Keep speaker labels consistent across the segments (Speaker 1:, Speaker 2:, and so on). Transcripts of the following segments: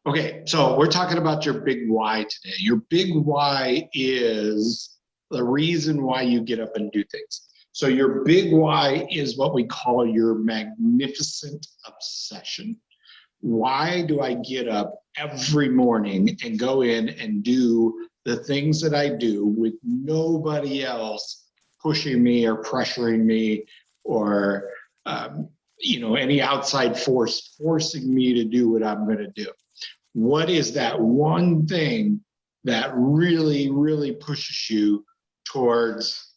Speaker 1: Okay, so we're talking about your big why today. Your big why is the reason why you get up and do things. So your big why is what we call your magnificent obsession. Why do I get up every morning and go in and do the things that I do with nobody else pushing me or pressuring me or any outside force forcing me to do what I'm going to do? What is that one thing that really, really pushes you towards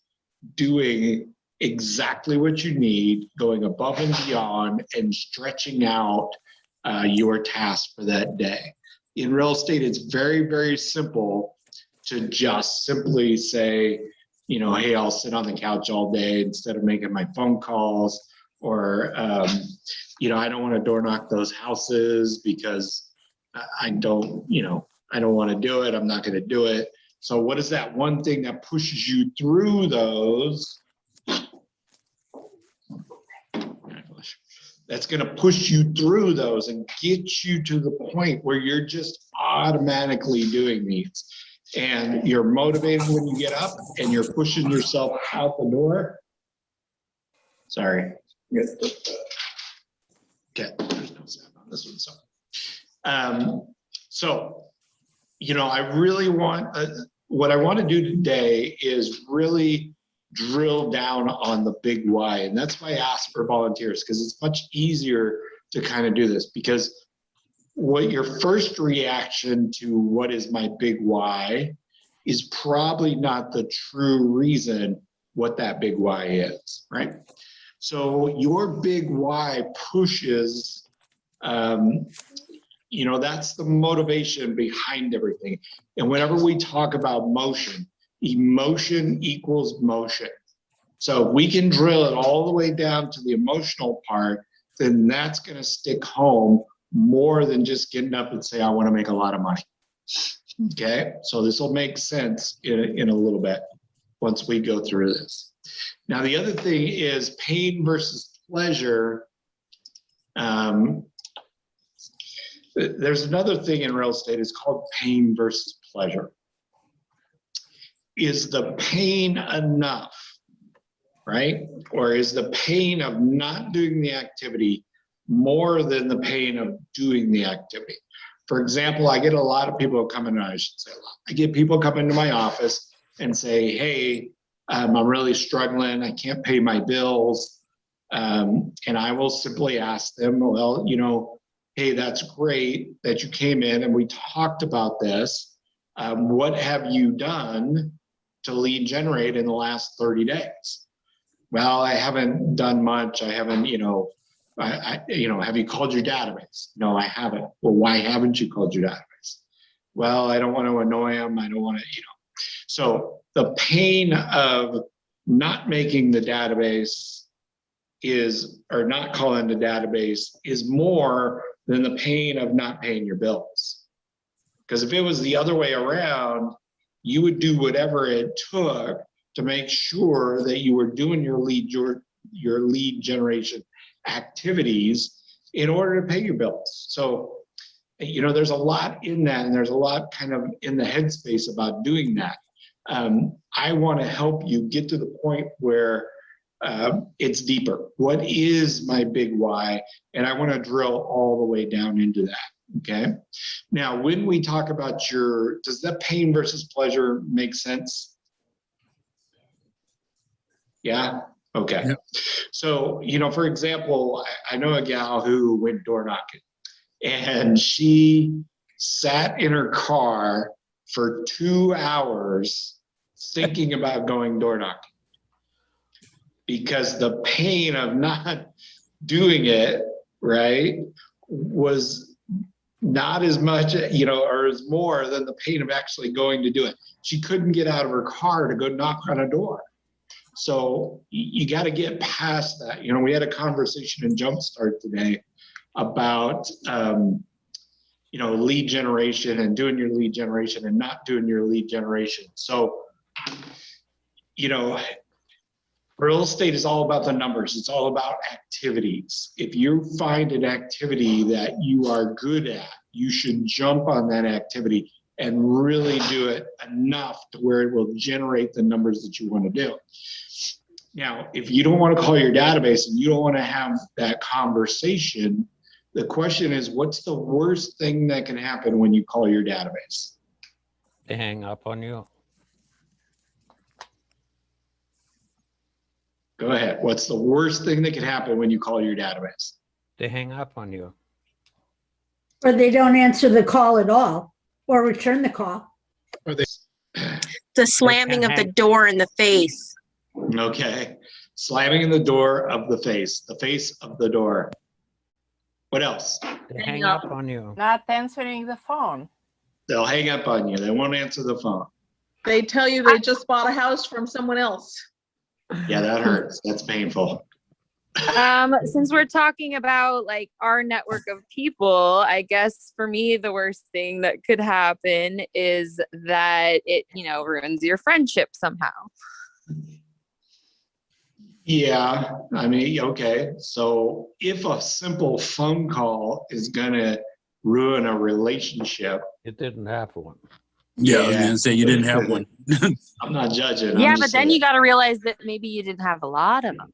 Speaker 1: doing exactly what you need, going above and beyond, and stretching out your task for that day? In real estate, it's very, very simple to just simply say, hey, I'll sit on the couch all day instead of making my phone calls, or, I don't want to door knock those houses because I don't want to do it. I'm not going to do it. So what is that one thing that pushes you through those? That's going to push you through those and get you to the point where you're just automatically doing these. And you're motivated when you get up and you're pushing yourself out the door. Sorry. Okay, there's no sound on this one. I really want, what I want to do today is really drill down on the big why. And that's why I asked for volunteers, because it's much easier to kind of do this, because what your first reaction to what is my big why is probably not the true reason what that big why is, right? So your big why pushes, that's the motivation behind everything. And whenever we talk about motion, emotion equals motion. So if we can drill it all the way down to the emotional part, then that's going to stick home more than just getting up and say, I want to make a lot of money. Okay, so this will make sense in a little bit once we go through this. Now, the other thing is pain versus pleasure. There's another thing in real estate, it's called pain versus pleasure. Is the pain enough, right? Or is the pain of not doing the activity more than the pain of doing the activity? For example, I get a lot of people coming, I should say a lot. I get people come into my office and say, hey, I'm really struggling. I can't pay my bills. And I will simply ask them, well, hey, that's great that you came in and we talked about this. What have you done to lead generate in the last 30 days? Well, I haven't done much. I haven't, have you called your database? No, I haven't. Well, why haven't you called your database? Well, I don't want to annoy them. I don't want to, So the pain of not making the database or not calling the database is more than the pain of not paying your bills. Because if it was the other way around, you would do whatever it took to make sure that you were doing your lead generation activities in order to pay your bills. So, there's a lot in that, and there's a lot kind of in the headspace about doing that. I want to help you get to the point where it's deeper. What is my big why? And I want to drill all the way down into that. Okay. Now, when we talk about does that pain versus pleasure make sense? Yeah. Okay. Yep. So, for example, I know a gal who went door knocking, and she sat in her car for 2 hours thinking about going door knocking, because the pain of not doing it, right, was not as much, or as more than the pain of actually going to do it. She couldn't get out of her car to go knock on a door. So you got to get past that. We had a conversation in Jumpstart today about, lead generation and doing your lead generation and not doing your lead generation. So, real estate is all about the numbers. It's all about activities. If you find an activity that you are good at, you should jump on that activity and really do it enough to where it will generate the numbers that you want to do. Now, if you don't want to call your database and you don't want to have that conversation, the question is, what's the worst thing that can happen when you call your database?
Speaker 2: They hang up on you.
Speaker 1: Go ahead. What's the worst thing that can happen when you call your database?
Speaker 2: They hang up on you.
Speaker 3: Or they don't answer the call at all or return the call.
Speaker 1: Or they,
Speaker 4: The slamming of the door in the face.
Speaker 1: okay. Slamming in the door of the face of the door. What else?
Speaker 2: They hang up on you.
Speaker 5: Not answering the phone.
Speaker 1: They'll hang up on you. They won't answer the phone.
Speaker 6: They tell you they just bought a house from someone else.
Speaker 1: Yeah, that hurts. That's painful.
Speaker 7: Since we're talking about like our network of people, I guess for me, the worst thing that could happen is that it, ruins your friendship somehow.
Speaker 1: Yeah, I mean, okay. So if a simple phone call is gonna ruin a relationship,
Speaker 2: It didn't have one.
Speaker 8: Yeah, I was gonna say you didn't have one.
Speaker 1: I'm not judging.
Speaker 7: Yeah,
Speaker 1: I'm
Speaker 7: but
Speaker 1: just
Speaker 7: then
Speaker 1: saying.
Speaker 7: you got to realize that maybe you didn't have a lot of them.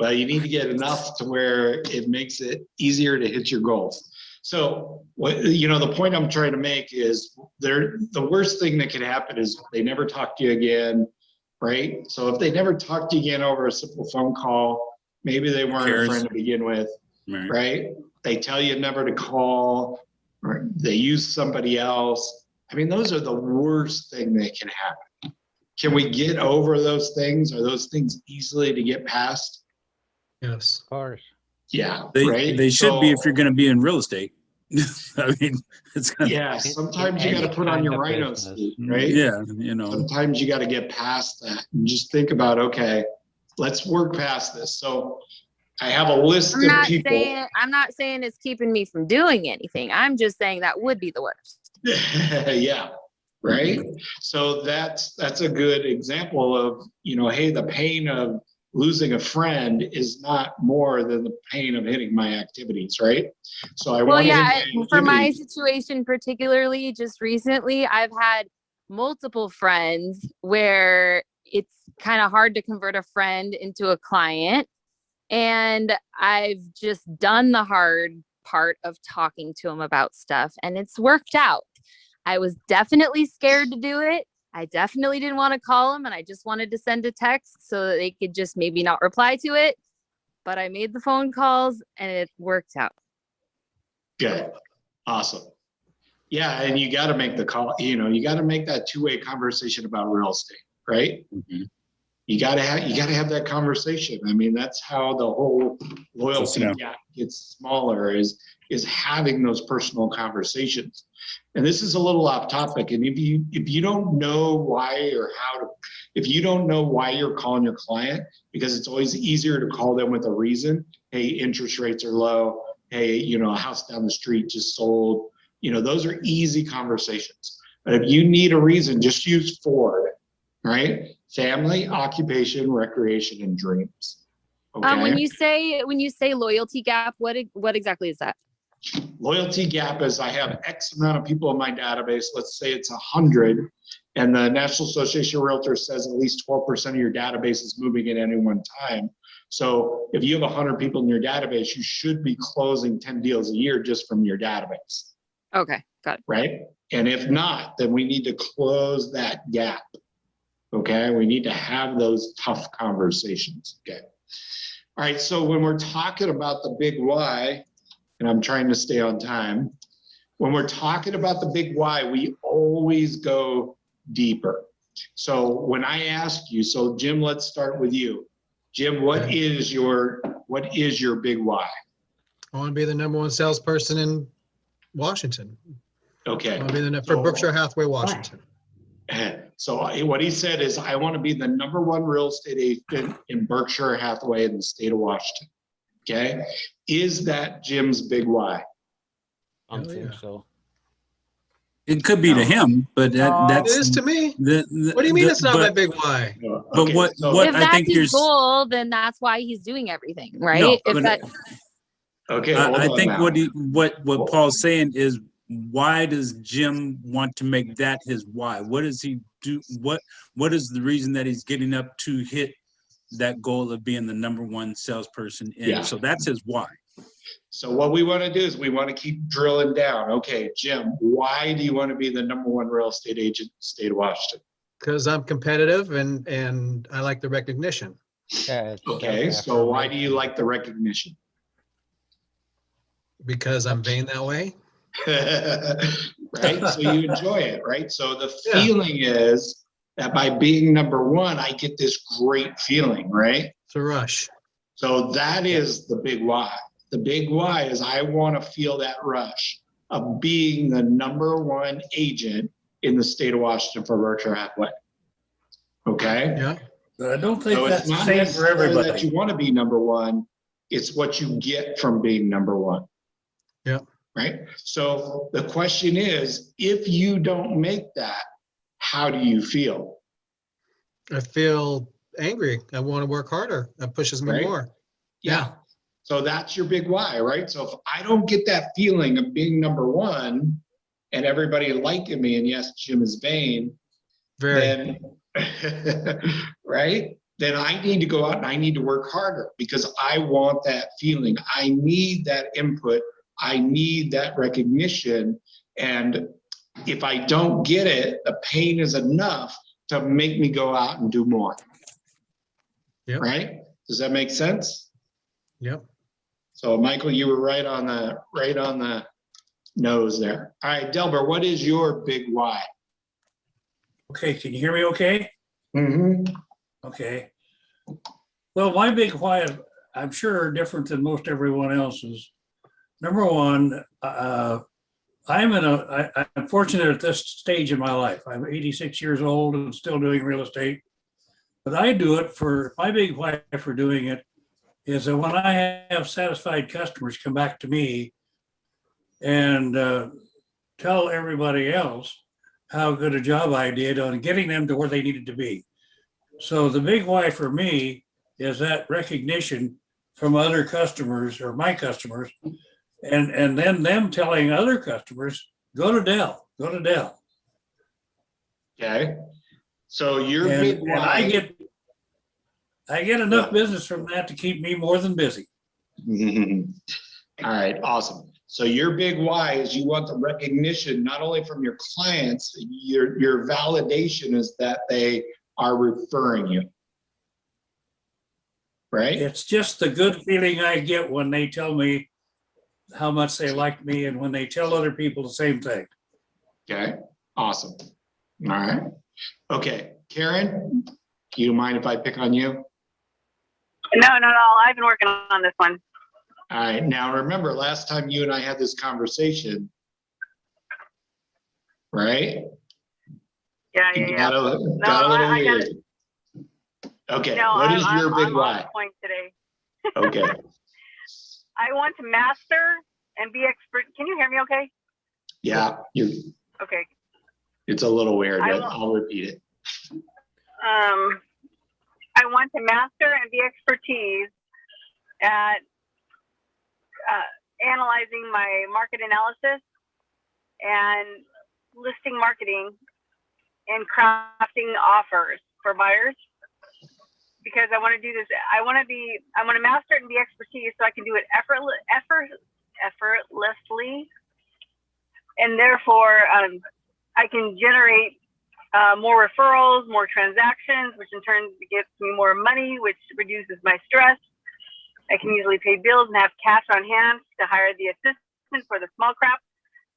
Speaker 1: Well, you need to get enough to where it makes it easier to hit your goals. So, the point I'm trying to make is the worst thing that could happen is they never talk to you again, right? So if they never talk to you again over a simple phone call, maybe they weren't a friend to begin with, right? They tell you never to call, or they use somebody else. I mean, those are the worst thing that can happen. Can we get over those things? Are those things easily to get past?
Speaker 9: Yes.
Speaker 2: Of course.
Speaker 1: Yeah,
Speaker 8: They
Speaker 1: right?
Speaker 8: they should be if you're going to be in real estate. I mean, it's gonna,
Speaker 1: Yeah, sometimes you
Speaker 2: Any
Speaker 1: got to put on
Speaker 2: kind
Speaker 1: your
Speaker 2: of
Speaker 1: rhino
Speaker 2: business.
Speaker 1: suit, right?
Speaker 8: yeah,
Speaker 1: Sometimes you got to get past that and just think about, okay, let's work past this. So I have a list
Speaker 7: I'm
Speaker 1: of
Speaker 7: not
Speaker 1: people.
Speaker 7: I'm not saying it's keeping me from doing anything. I'm just saying that would be the worst.
Speaker 1: Yeah, right. So that's a good example of, hey, the pain of losing a friend is not more than the pain of hitting my activities, right? So I
Speaker 7: Well,
Speaker 1: want to
Speaker 7: yeah,
Speaker 1: hit my
Speaker 7: for my
Speaker 1: activities.
Speaker 7: situation particularly, just recently, I've had multiple friends where it's kind of hard to convert a friend into a client. And I've just done the hard part of talking to them about stuff, and it's worked out. I was definitely scared to do it. I definitely didn't want to call them, and I just wanted to send a text so that they could just maybe not reply to it. But I made the phone calls and it worked out.
Speaker 1: Good. Awesome. Yeah, and you got to make the call, you got to make that two-way conversation about real estate, right?
Speaker 8: Mhm.
Speaker 1: You got to have that conversation. I mean, that's how the whole loyalty
Speaker 8: Yeah.
Speaker 1: gap gets smaller is having those personal conversations. And this is a little off topic. And if you don't know why or how to, if you don't know why you're calling your client, because it's always easier to call them with a reason. Hey, interest rates are low. Hey, a house down the street just sold. Those are easy conversations. But if you need a reason, just use Ford, right? Family, occupation, recreation, and dreams. Okay.
Speaker 7: When you say loyalty gap, what exactly is that?
Speaker 1: Loyalty gap is I have X amount of people in my database. Let's say it's 100, and the National Association of Realtors says at least 12% of your database is moving at any one time. So if you have 100 people in your database, you should be closing 10 deals a year just from your database.
Speaker 7: Okay, got it.
Speaker 1: Right? And if not, then we need to close that gap. Okay, we need to have those tough conversations. Okay. All right, so when we're talking about the big why, and I'm trying to stay on time, when we're talking about the big why, we always go deeper. So when I ask you, so Jim, let's start with you. Jim, what is your big why?
Speaker 9: I want to be the #1 salesperson in Washington.
Speaker 1: Okay.
Speaker 9: I want to be for Berkshire Hathaway, Washington.
Speaker 1: So what he said is, I want to be the #1 real estate agent in Berkshire Hathaway in the state of Washington. Okay. Is that Jim's big why?
Speaker 2: I don't think so.
Speaker 8: it could be to him, but
Speaker 9: It
Speaker 8: that's
Speaker 9: is to me.
Speaker 8: the.
Speaker 9: What do you mean it's not my
Speaker 8: but,
Speaker 9: big why?
Speaker 8: But
Speaker 1: Okay,
Speaker 8: what
Speaker 1: so-
Speaker 8: what
Speaker 7: If
Speaker 8: I
Speaker 7: that's
Speaker 8: think
Speaker 7: his
Speaker 8: there's
Speaker 7: goal, then that's why he's doing everything, right?
Speaker 8: no,
Speaker 7: If
Speaker 8: but,
Speaker 7: that
Speaker 1: Okay, hold
Speaker 8: I
Speaker 1: on
Speaker 8: think
Speaker 1: now.
Speaker 8: what Paul's saying is, why does Jim want to make that his why? What does he do? What is the reason that he's getting up to hit that goal of being the number one salesperson in?
Speaker 1: Yeah.
Speaker 8: So that's his why.
Speaker 1: So what we want to do is we want to keep drilling down. Okay, Jim, why do you want to be the number one real estate agent in the state of Washington?
Speaker 9: Because I'm competitive and I like the recognition.
Speaker 2: Yeah, it's
Speaker 1: Okay, so why do you like the recognition?
Speaker 9: Because I'm vain that way.
Speaker 1: Right? So you enjoy it, right? So the
Speaker 9: Yeah.
Speaker 1: feeling is that by being number one, I get this great feeling, right?
Speaker 9: It's a rush.
Speaker 1: So that is the big why. The big why is I want to feel that rush of being the number one agent in the state of Washington for Berkshire Hathaway. Okay?
Speaker 9: Yeah.
Speaker 10: But I don't think
Speaker 1: So
Speaker 10: that's
Speaker 1: it's
Speaker 10: the
Speaker 1: not
Speaker 10: same for
Speaker 1: necessarily that
Speaker 10: everybody.
Speaker 1: you want to be number one. It's what you get from being number one.
Speaker 9: Yeah.
Speaker 1: Right? So the question is, if you don't make that, how do you feel?
Speaker 9: I feel angry. I want to work harder. That pushes me
Speaker 1: Right.
Speaker 9: more.
Speaker 1: Yeah. So that's your big why, right? So if I don't get that feeling of being number one and everybody liking me, and yes, Jim is vain,
Speaker 9: Very.
Speaker 1: then, right? Then I need to go out and I need to work harder because I want that feeling. I need that input. I need that recognition. And if I don't get it, the pain is enough to make me go out and do more.
Speaker 9: Yep.
Speaker 1: Right? Does that make sense?
Speaker 9: Yep.
Speaker 1: So Michael, you were right on the nose there. All right, Delbert, what is your big why?
Speaker 10: Okay, can you hear me okay?
Speaker 1: Mm-hmm.
Speaker 10: Okay. Well, my big why, I'm sure, are different than most everyone else's. Number one, I'm fortunate at this stage in my life. I'm 86 years old and still doing real estate. But I do it for, my big why for doing it is that when I have satisfied customers come back to me and tell everybody else how good a job I did on getting them to where they needed to be. So the big why for me is that recognition from other customers or my customers, and then them telling other customers, go to Dell, go to Dell.
Speaker 1: Okay. So your
Speaker 10: And,
Speaker 1: big
Speaker 10: and
Speaker 1: why.
Speaker 10: I get enough business from that to keep me more than busy.
Speaker 1: All right, awesome. So your big why is you want the recognition, not only from your clients, your validation is that they are referring you. Right?
Speaker 10: It's just the good feeling I get when they tell me how much they like me and when they tell other people the same thing.
Speaker 1: Okay, awesome. All right. Okay, Karen, do you mind if I pick on you?
Speaker 11: No, not at all. I've been working on this one.
Speaker 1: All right, now remember last time you and I had this conversation, right?
Speaker 11: Yeah,
Speaker 1: You got a little weird. Okay,
Speaker 11: No,
Speaker 1: what is your big
Speaker 11: I'm
Speaker 1: why?
Speaker 11: on point today.
Speaker 1: Okay.
Speaker 11: I want to master and be expert. Can you hear me okay?
Speaker 1: Yeah,
Speaker 11: Okay.
Speaker 1: it's a little weird,
Speaker 11: I
Speaker 1: but
Speaker 11: will-
Speaker 1: I'll repeat it.
Speaker 11: I want to master and be expertise at analyzing my market analysis and listing marketing and crafting offers for buyers. Because I want to do this, I want to master it and be expertise so I can do it effortlessly, and therefore I can generate more referrals, more transactions, which in turn gives me more money, which reduces my stress. I can easily pay bills and have cash on hand to hire the assistant for the small crap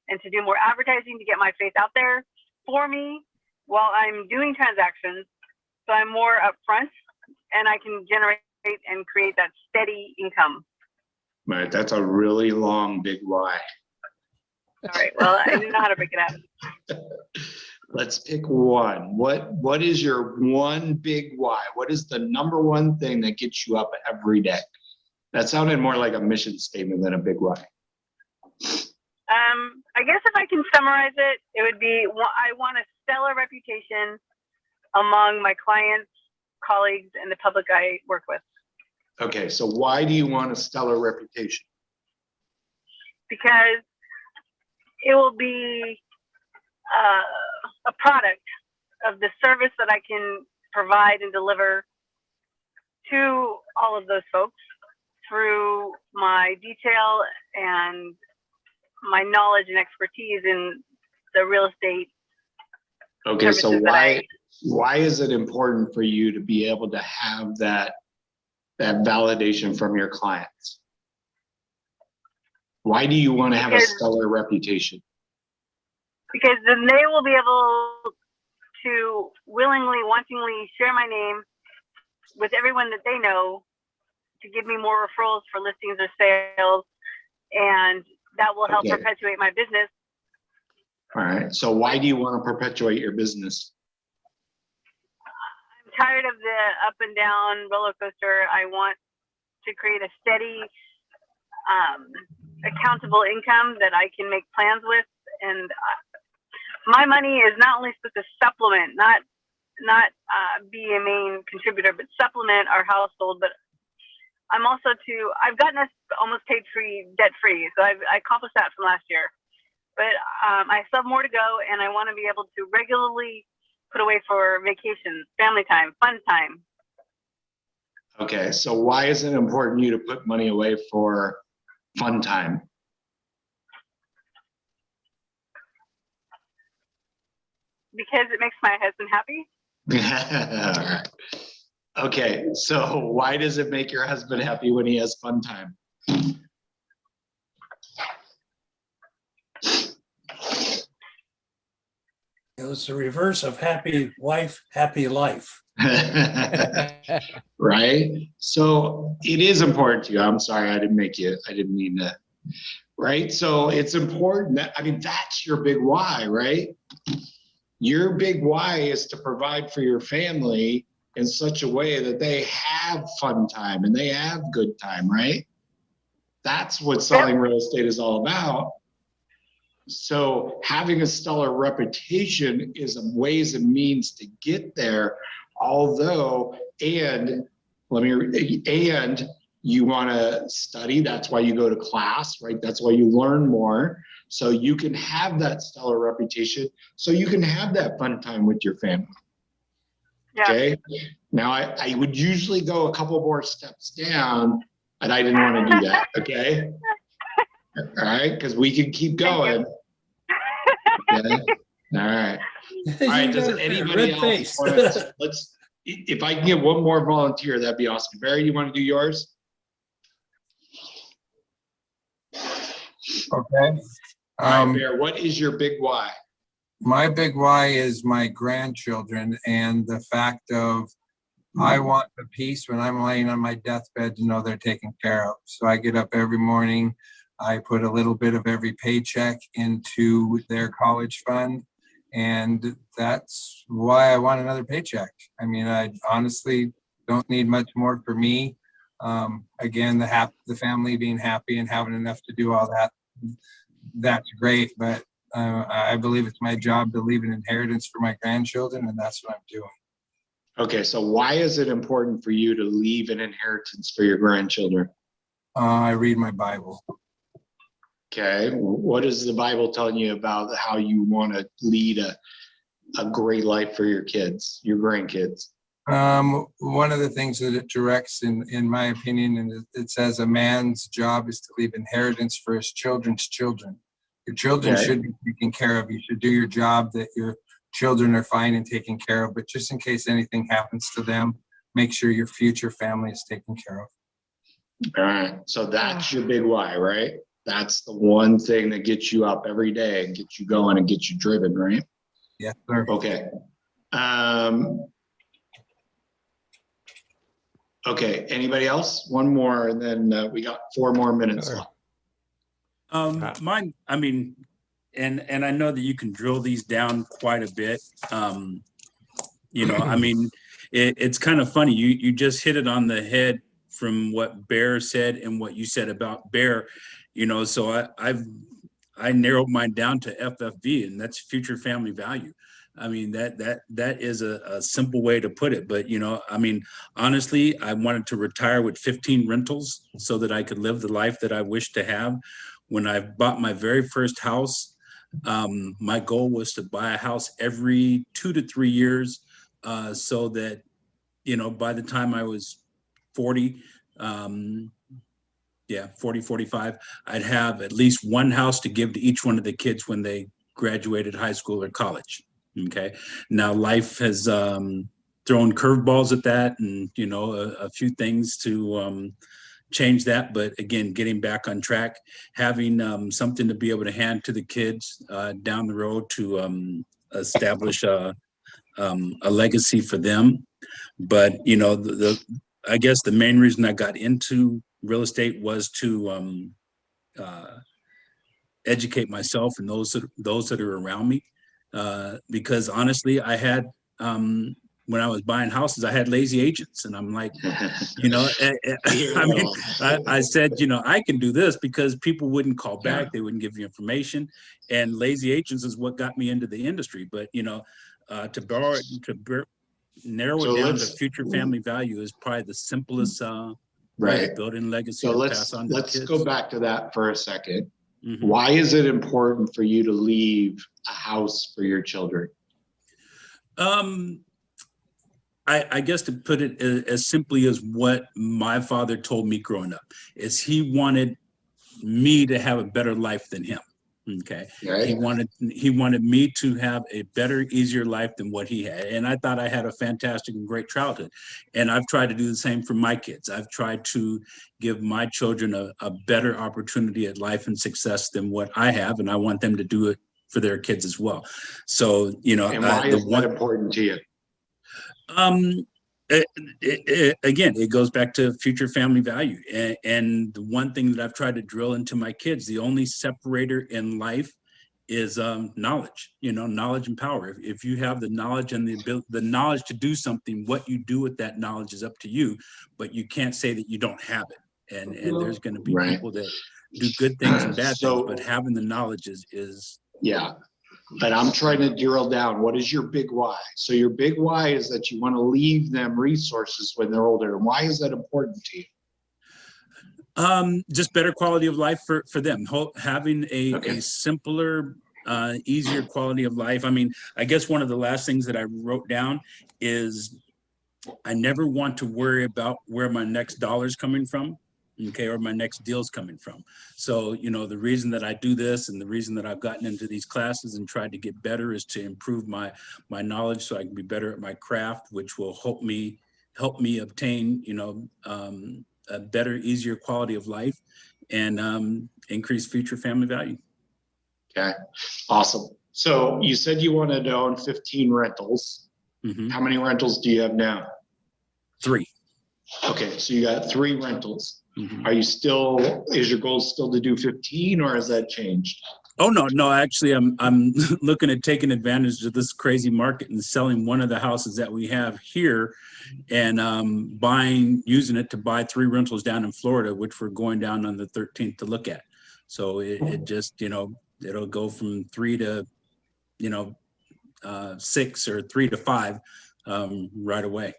Speaker 11: and to do more advertising to get my face out there for me while I'm doing transactions. So I'm more upfront and I can generate and create that steady income.
Speaker 1: Right, that's a really long, big why.
Speaker 11: All right, well, I didn't know how to break it up.
Speaker 1: Let's pick one. What is your one big why? What is the number one thing that gets you up every day? That sounded more like a mission statement than a big why.
Speaker 11: I guess if I can summarize it, it would be I want a stellar reputation among my clients, colleagues, and the public I work with.
Speaker 1: Okay, so why do you want a stellar reputation?
Speaker 11: because it will be a product of the service that I can provide and deliver to all of those folks through my detail and my knowledge and expertise in the real estate.
Speaker 1: Okay, so
Speaker 11: services that
Speaker 1: why is it important for you to be able to have that validation from your clients? Why do you want to have a stellar reputation?
Speaker 11: Because then they will be able to willingly, wantingly share my name with everyone that they know to give me more referrals for listings or sales, and that will help perpetuate my business.
Speaker 1: All right, so why do you want to perpetuate your business?
Speaker 11: I'm tired of the up and down roller coaster. I want to create a steady, accountable income that I can make plans with, and my money is not only supposed to supplement, not be a main contributor, but supplement our household. But I'm also I've gotten us almost paid free, debt free. So I accomplished that from last year. But I still have more to go, and I want to be able to regularly put away for vacations, family time, fun time.
Speaker 1: Okay, so why is it important to you to put money away for fun time?
Speaker 11: Because it makes my husband happy.
Speaker 1: All right. Okay, so why does it make your husband happy when he has fun time?
Speaker 10: It was the reverse of happy wife, happy life.
Speaker 1: Right? So it is important to you. I'm sorry, I didn't mean to. Right? So it's important that, I mean, that's your big why, right? Your big why is to provide for your family in such a way that they have fun time and they have good time, right? That's what selling real estate is all about. So having a stellar reputation is a ways and means to get there, although, and you want to study, that's why you go to class, right? That's why you learn more. So you can have that stellar reputation, so you can have that fun time with your family. Yeah. Okay. Now I would usually go a couple more steps down, and I didn't want to do that. Okay. All right, because we can keep going. Okay. All right. All right. Does anybody else want to, if I can get one more volunteer, that'd be awesome. Barry, you want to do yours?
Speaker 12: Okay.
Speaker 1: All right, Bear, what is your big why?
Speaker 12: My big why is my grandchildren and the fact of I want the peace when I'm laying on my deathbed to know they're taken care of. So I get up every morning, I put a little bit of every paycheck into their college fund, and that's why I want another paycheck. I mean, I honestly don't need much more for me. Again, the family being happy and having enough to do all that, that's great, but I believe it's my job to leave an inheritance for my grandchildren, and that's what I'm doing.
Speaker 1: Okay, so why is it important for you to leave an inheritance for your grandchildren?
Speaker 12: I read my Bible.
Speaker 1: Okay, what is the Bible telling you about how you want to lead a great life for your kids, your grandkids?
Speaker 12: One of the things that it directs, in my opinion, and it says a man's job is to leave inheritance for his children's children. Your children should be taken care of. You should do your job that your children are fine and taken care of, but just in case anything happens to them, make sure your future family is taken care of.
Speaker 1: All right, so that's your big why, right? That's the one thing that gets you up every day and gets you going and gets you driven, right?
Speaker 12: Yes, sir.
Speaker 1: Okay. Okay, anybody else? One more, and then we got 4 more minutes left.
Speaker 8: Mine, I mean, and I know that you can drill these down quite a bit. You know, I mean, it's kind of funny. You just hit it on the head from what Bear said and what you said about Bear. You know, so I narrowed mine down to FFV, and that's future family value. I mean, that is a simple way to put it. But, you know, I mean, honestly, I wanted to retire with 15 rentals so that I could live the life that I wish to have when I bought my very first house, my goal was to buy a house every 2 to 3 years, so that, by the time I was 40, 40, 45, I'd have at least one house to give to each one of the kids when they graduated high school or college. Okay. Now life has thrown curveballs at that, and, a few things to change that. But again, getting back on track, having something to be able to hand to the kids down the road to establish a legacy for them. But I guess the main reason I got into real estate was to educate myself and those that are around me, because honestly, I had when I was buying houses, I had lazy agents, and I'm like, I said, I can do this because people wouldn't call back, they wouldn't give you information, and lazy agents is what got me into the industry. But narrow it down to future family value is probably the simplest way of building legacy to pass on to the kids.
Speaker 1: Let's go back to that for a second. Mm-hmm. Why is it important for you to leave a house for your children?
Speaker 8: I guess to put it as simply as what my father told me growing up, is he wanted me to have a better life than him. Okay. Right. He wanted me to have a better, easier life than what he had. And I thought I had a fantastic and great childhood. And I've tried to do the same for my kids. I've tried to give my children a better opportunity at life and success than what I have. And I want them to do it for their kids as well. So,
Speaker 1: and why is that important to you?
Speaker 8: Again, it goes back to future family value. And the one thing that I've tried to drill into my kids, the only separator in life is knowledge, knowledge and power. If you have the knowledge and the knowledge to do something, what you do with that knowledge is up to you, but you can't say that you don't have it. And there's going to be people that do good things and bad things, but having the knowledge is.
Speaker 1: Yeah. But I'm trying to drill down. What is your big why? So your big why is that you want to leave them resources when they're older. And why is that important to you?
Speaker 8: Just better quality of life for them. Having a simpler, easier quality of life. I mean, I guess one of the last things that I wrote down is I never want to worry about where my next dollar's coming from. Okay, or my next deal's coming from. So, the reason that I do this and the reason that I've gotten into these classes and tried to get better is to improve my knowledge so I can be better at my craft, which will help me obtain, a better, easier quality of life and increase future family value.
Speaker 1: Okay, awesome. So you said you wanted to own 15 rentals. Mm-hmm. How many rentals do you have now?
Speaker 8: 3.
Speaker 1: Okay, so you got 3 rentals.
Speaker 8: Mm-hmm.
Speaker 1: Is your goal still to do 15 or has that changed?
Speaker 8: Oh, no, actually I'm looking at taking advantage of this crazy market and selling one of the houses that we have here and using it to buy 3 rentals down in Florida, which we're going down on the 13th to look at. So it just, it'll go from 3 to, 6 or 3 to 5 right away.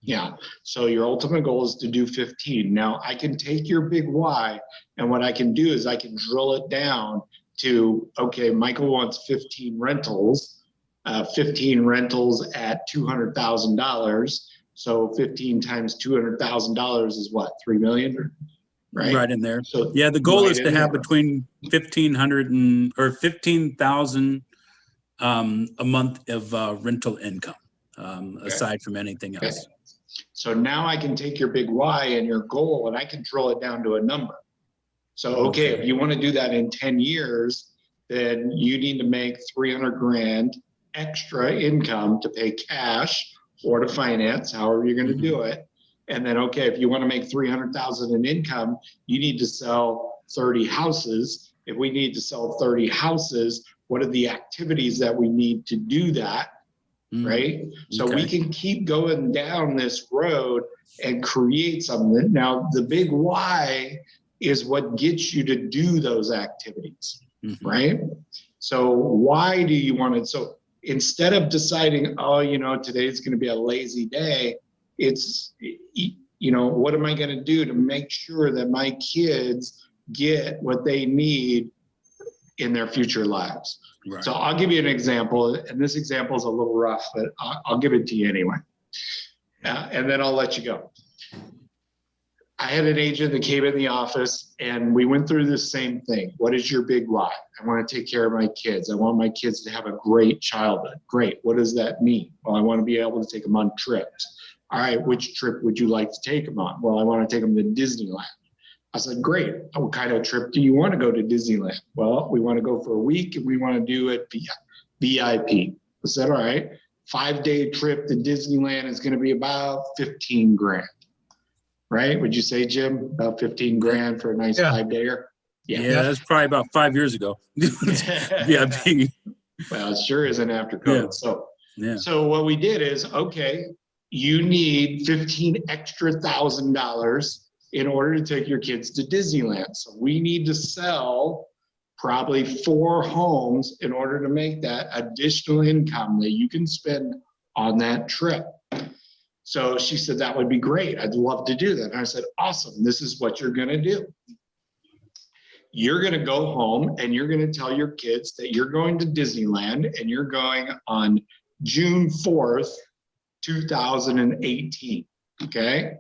Speaker 1: Yeah. So your ultimate goal is to do 15. Now I can take your big why, and what I can do is I can drill it down to, okay, Michael wants 15 rentals at $200,000. So 15 times $200,000 is what, 3 million? Right.
Speaker 8: Right in there. So yeah, the goal is to have between 1,500 or 15,000 a month of rental income, aside from anything else.
Speaker 1: Okay. So now I can take your big why and your goal and I can drill it down to a number. So, okay, if you want to do that in 10 years, then you need to make 300 grand extra income to pay cash or to finance, however you're going to do it. And then, okay, if you want to make 300,000 in income, you need to sell 30 houses. If we need to sell 30 houses, what are the activities that we need to do that? Right? So we can keep going down this road and create something. Now, the big why is what gets you to do those activities, right? So why do you want it? So instead of deciding, oh, today's going to be a lazy day, it's, what am I going to do to make sure that my kids get what they need in their future lives.
Speaker 8: Right.
Speaker 1: So I'll give you an example, and this example is a little rough, but I'll give it to you anyway. And then I'll let you go. I had an agent that came in the office and we went through the same thing. What is your big why? I want to take care of my kids. I want my kids to have a great childhood. Great. What does that mean? Well, I want to be able to take them on trips. All right, which trip would you like to take them on? Well, I want to take them to Disneyland. I said, great. What kind of trip do you want to go to Disneyland? Well, we want to go for a week and we want to do it via VIP. I said, all right, 5-day trip to Disneyland is going to be about 15 grand. Right? Would you say, Jim, about 15 grand for a nice 5-dayer?
Speaker 8: Yeah, that's probably about 5 years ago. VIP.
Speaker 1: Well, it sure isn't after COVID. So what we did is, okay, you need $15,000 extra in order to take your kids to Disneyland. So we need to sell probably 4 homes in order to make that additional income that you can spend on that trip. So she said, that would be great. I'd love to do that. And I said, awesome. This is what you're going to do. You're going to go home and you're going to tell your kids that you're going to Disneyland and you're going on June 4th, 2018. Okay.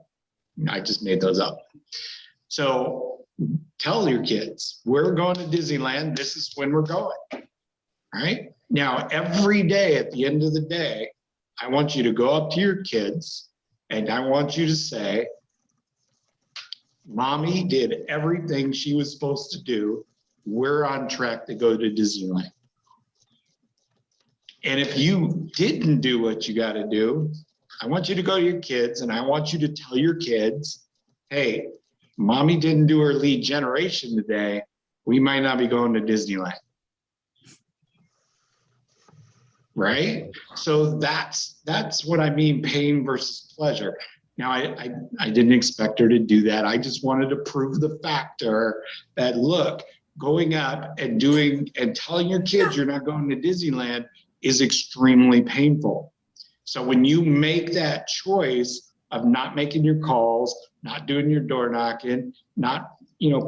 Speaker 1: I just made those up. So tell your kids, we're going to Disneyland. This is when we're going. Right now, every day at the end of the day, I want you to go up to your kids and I want you to say, Mommy did everything she was supposed to do. We're on track to go to Disneyland. And if you didn't do what you got to do, I want you to go to your kids and I want you to tell your kids, hey, Mommy didn't do her lead generation today. We might not be going to Disneyland. Right? So that's what I mean, pain versus pleasure. Now, I didn't expect her to do that. I just wanted to prove the factor that, look, going up and doing and telling your kids you're not going to Disneyland is extremely painful. So when you make that choice of not making your calls, not doing your door knocking, not,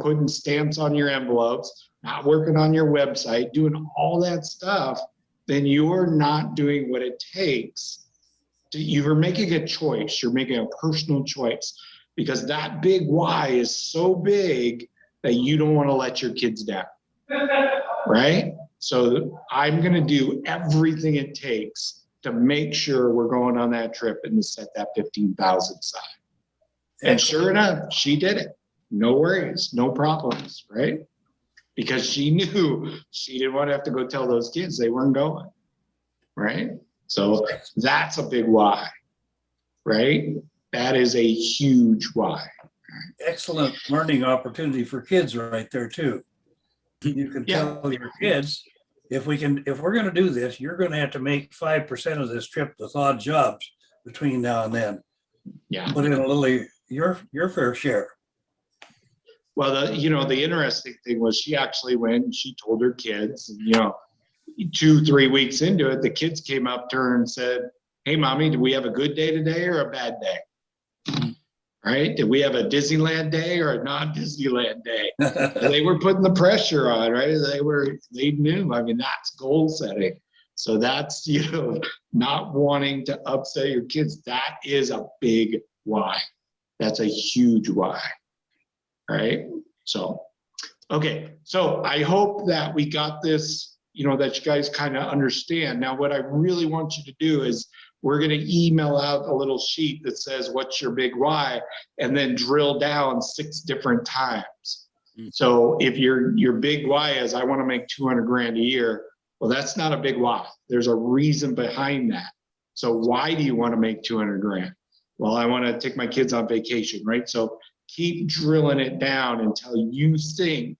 Speaker 1: putting stamps on your envelopes, not working on your website, doing all that stuff, then you're not doing what it takes. You're making a choice. You're making a personal choice because that big why is so big that you don't want to let your kids down. Right? So I'm going to do everything it takes to make sure we're going on that trip and to set that 15,000 aside. And sure enough, she did it. No worries, no problems, right? Because she knew she didn't want to have to go tell those kids they weren't going, right? So that's a big why, right? That is a huge why.
Speaker 10: Excellent learning opportunity for kids right there too. You can tell your kids, if we're going to do this, you're going to have to make 5% of this trip with odd jobs between now and then.
Speaker 1: Yeah.
Speaker 10: Put in a little, your fair share.
Speaker 1: Well, the interesting thing was she actually went and she told her kids, 2-3 weeks into it, the kids came up to her and said, hey, Mommy, do we have a good day today or a bad day? Right? Did we have a Disneyland day or a non-Disneyland day? They were putting the pressure on, right? They knew, that's goal setting. So that's, not wanting to upset your kids. That is a big why. That's a huge why. Right? So, okay. So I hope that we got this, that you guys kind of understand. Now, what I really want you to do is we're going to email out a little sheet that says, what's your big why? And then drill down 6 different times. So if your big why is, I want to make 200 grand a year. Well, that's not a big why. There's a reason behind that. So why do you want to make 200 grand? Well, I want to take my kids on vacation, right? So keep drilling it down until you think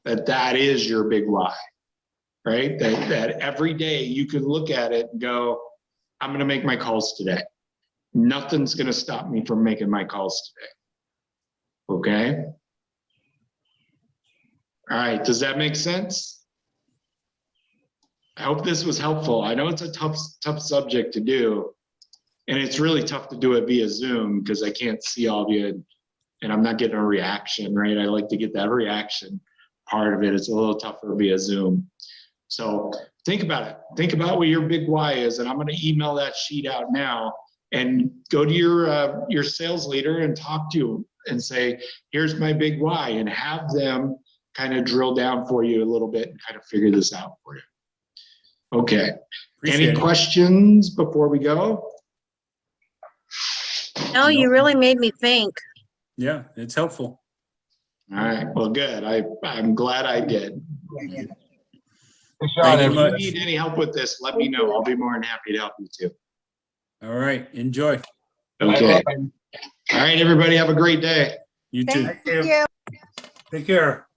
Speaker 1: that is your big why, right? That every day you can look at it and go, I'm going to make my calls today. Nothing's going to stop me from making my calls today. Okay? All right. Does that make sense? I hope this was helpful. I know it's a tough subject to do, and it's really tough to do it via Zoom because I can't see all of you and I'm not getting a reaction, right? I like to get that reaction part of it. It's a little tougher via Zoom. So think about it. Think about what your big why is, and I'm going to email that sheet out now and go to your sales leader and talk to him and say, here's my big why, and have them kind of drill down for you a little bit and kind of figure this out for you. Okay.
Speaker 8: Appreciate
Speaker 1: Any
Speaker 8: it.
Speaker 1: questions before we go?
Speaker 4: No, you really made me think.
Speaker 8: Yeah, it's helpful.
Speaker 1: All right. Well, good. I'm glad I did.
Speaker 12: Good
Speaker 1: If
Speaker 12: shot,
Speaker 1: you
Speaker 12: everybody.
Speaker 1: need any help with this, let me know. I'll be more than happy to help you too.
Speaker 8: All right, enjoy.
Speaker 1: Okay. All right, everybody, have a great day.
Speaker 8: You too.
Speaker 5: Thank you.
Speaker 10: Take care.